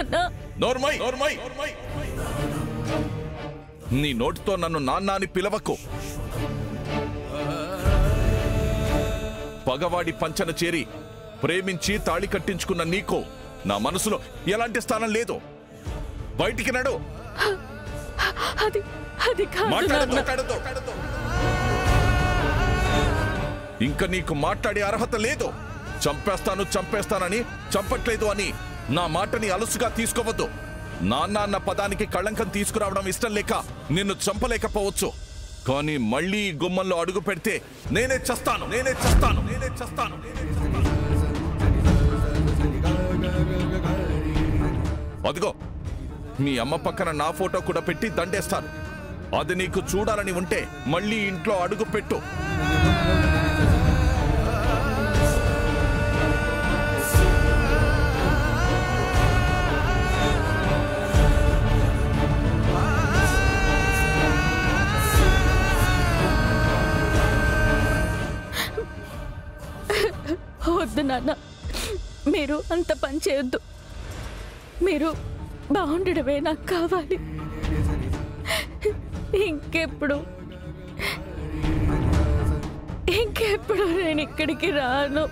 నాన్న. నోర్మై నోర్మై నీ నోటితో నన్ను నాన్న అని పిలవకు. పగవాడి పంచన చేరి ప్రేమించి తాళి కట్టించుకున్న నీకు నా మనసులో ఎలాంటి స్థానం లేదు. బయటికి నడు. ఇంకా నీకు మాట్లాడే అర్హత లేదు. చంపేస్తానని చంపట్లేదు అని నా మాటని అలుసుగా తీసుకోవద్దు. నాన్న అన్న పదానికి కళంకం తీసుకురావడం ఇష్టం లేక నిన్ను చంపలేకపోవచ్చు. కానీ మళ్ళీ గుమ్మంలో అడుగు పెడితే నేనే చస్తాను. అదిగో మీ అమ్మ పక్కన నా ఫోటో కూడా పెట్టి దండేస్తాను. అది నీకు చూడాలని ఉంటే మళ్ళీ ఇంట్లో అడుగు పెట్టు. వద్దు నాన్న, మీరు అంత పని చేయొద్దు. మీరు బాగుండడమే నాకు కావాలి. ఇంకెప్పుడు నేను ఇక్కడికి రాను.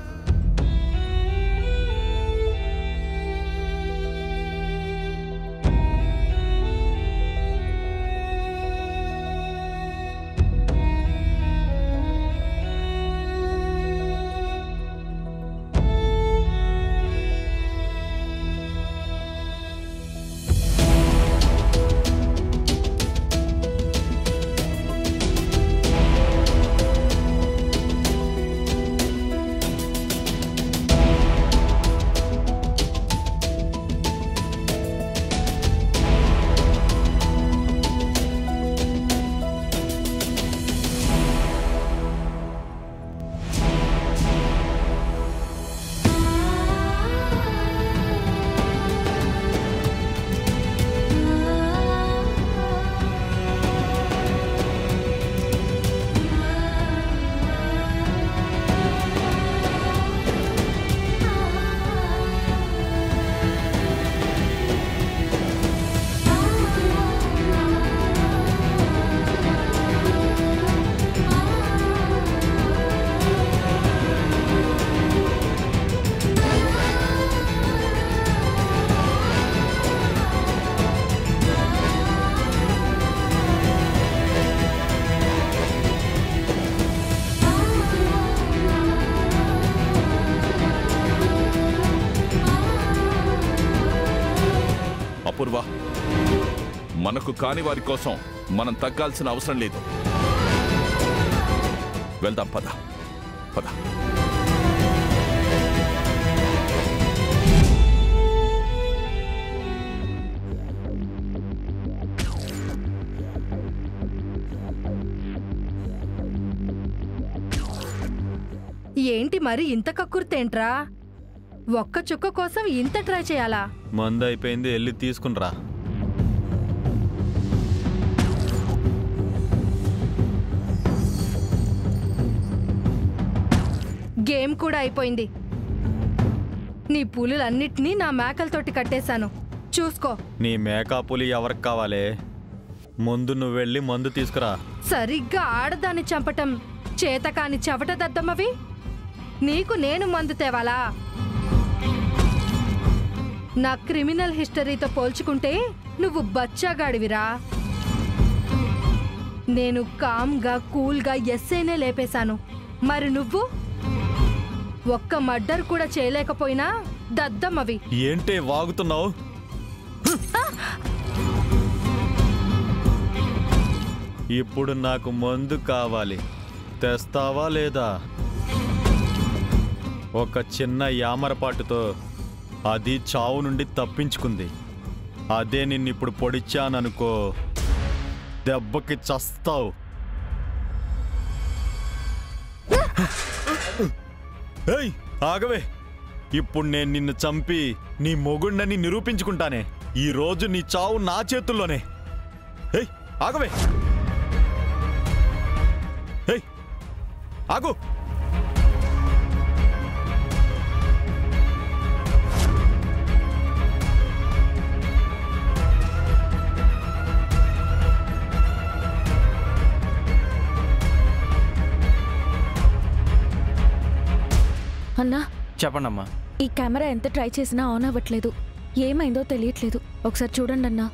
అపూర్వ, మనకు కాని వారి కోసం మనం తగ్గాల్సిన అవసరం లేదు. వెళ్దాం, పద పద. ఏంటి మరి ఇంత కక్కుర్తేంట్రా? ఒక్క చుక్క కోసం ఇంత ట్రై చేయాలా? మందు అయిపోయింది, వెళ్ళి తీసుకునిరా. గేమ్ కూడా అయిపోయింది. నీ పులులన్నిటినీ నా మేకలతోటి కట్టేశాను, చూసుకో. నీ మేకా పులి ఎవరికి కావాలే? ముందు నువ్వు వెళ్ళి మందు తీసుకురా. సరిగ్గా ఆడదాన్ని చంపటం చేతకాని చవట దద్దమ్మవి. నీకు నేను మందు తేవాలా? నా క్రిమినల్ హిస్టరీతో పోల్చుకుంటే నువ్వు బచ్చాగాడివిరా. నేను కామ్గా కూల్గా ఎస్ఐనే లేపేశాను. మరి నువ్వు ఒక్క మర్డర్ కూడా చేయలేకపోయినా దద్దమ్మవి. ఏంటే వాగుతున్నావు? ఇప్పుడు నాకు మందు కావాలి, తెస్తావా లేదా? ఒక చిన్న యామరపాటుతో అది చావు నుండి తప్పించుకుంది. అదే నిన్నిప్పుడు పొడిచాననుకో, దెబ్బకి చస్తావు. ఏయ్ ఆగవే, ఇప్పుడు నేను నిన్ను చంపి నీ మొగుణ్ణని నిరూపించుకుంటానే. ఈ రోజు నీ చావు నా చేతుల్లోనే. ఏయ్ ఆగవే, ఏయ్ ఆగు. అన్నా, చెప్పండమ్మా. ఈ కెమెరా ఎంత ట్రై చేసినా ఆన్ అవ్వట్లేదు. ఏమైందో తెలియట్లేదు. ఒకసారి చూడండి అన్నా.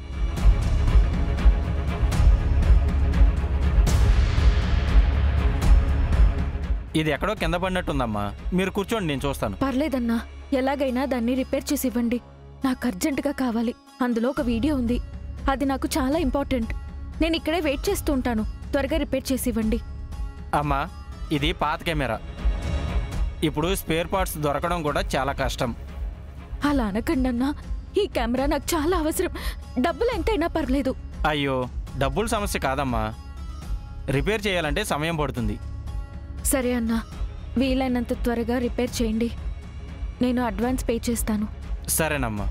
ఇది ఎక్కడో కింద పడినట్టుందమ్మా. మీరు కూర్చోండి, నేను చూస్తాను. పర్లేదన్నా, ఎలాగైనా దాన్ని రిపేర్ చేసి ఇవ్వండి. నాకు అర్జెంటుగా కావాలి. అందులో ఒక వీడియో ఉంది. అది నాకు చాలా ఇంపార్టెంట్. నేను ఇక్కడే వెయిట్ చేస్తూ ఉంటాను. త్వరగా రిపేర్ చేసి ఇవ్వండి. అమ్మా, ఇది పాత కెమెరా. ఇప్పుడు స్పేర్ పార్ట్స్ దొరకడం కూడా చాలా కష్టం. అలా అనకండి అన్నా. ఈ కెమెరా నాకు చాలా అవసరం. డబ్బులు ఎంతైనా పర్లేదు. అయ్యో, డబ్బుల సమస్య కాదమ్మా. రిపేర్ చేయాలంటే సమయం పడుతుంది. సరే అన్నా, వీలైనంత త్వరగా రిపేర్ చేయండి. నేను అడ్వాన్స్ పే చేస్తాను. సరేనమ్మా.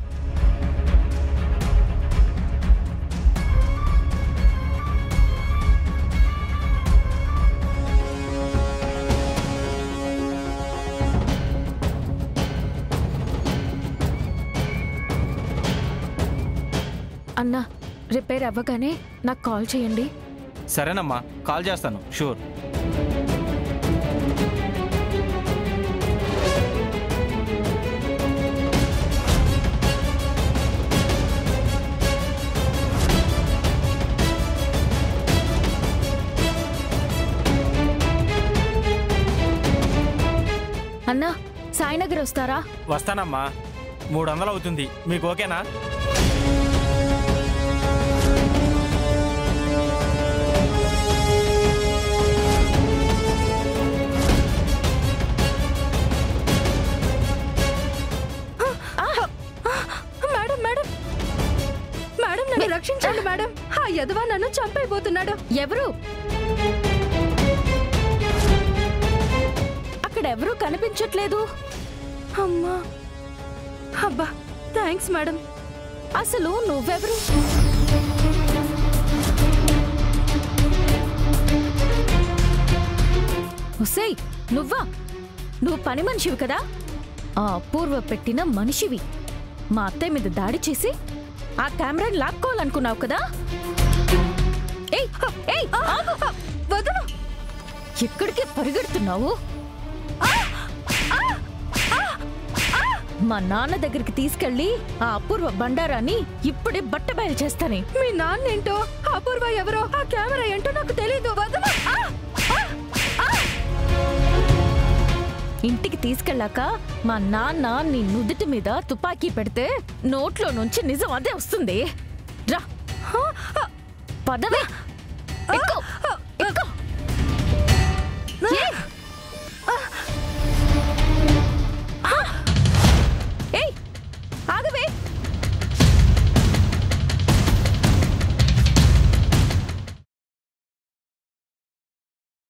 అన్నా, రిపేర్ అవ్వగానే నాకు కాల్ చేయండి. సరేనమ్మా, కాల్ చేస్తాను. షూర్. అన్నా, సాయినగర్ వస్తారా? వస్తానమ్మా. 300 అవుతుంది. మీకు ఓకేనా? మేడం మేడం మేడం, నన్ను రక్షించండి మేడం. ఆ యదవ నన్ను చంపైపోతున్నాడు. ఎవరు? అక్కడెవరూ కనిపించట్లేదు. అమ్మా, అబ్బా, థ్యాంక్స్ మేడం. అసలు నువ్వెవరు? హుసేయ్, నువ్వా? నువ్వు పని మనిషివి కదా? ఆ అపూర్వ పెట్టిన మనిషివి. మా అత్తయ్య మీద దాడి చేసి ఆ కెమెరాని లాక్కోవాలనుకున్నావు కదా? ఏయ్, ఏయ్, ఆగు! వదలు. ఎక్కడికి పరిగెడుతున్నావు? మా నాన్న దగ్గరికి తీసుకెళ్లి ఆ అపూర్వ బండారాన్ని ఇప్పుడే బట్టబయలు చేస్తానే. మీ నాన్నేంటో, అపూర్వ ఎవరో, ఆ కెమెరా ఏంటో నాకు తెలీదు. వదలు. ఇంటికి తీసుకెళ్ళాక మా నాన్న నీ నుదుటి మీద తుపాకీ పెడితే నోట్లో నుంచి నిజం అదే వస్తుంది. రా, పదవే.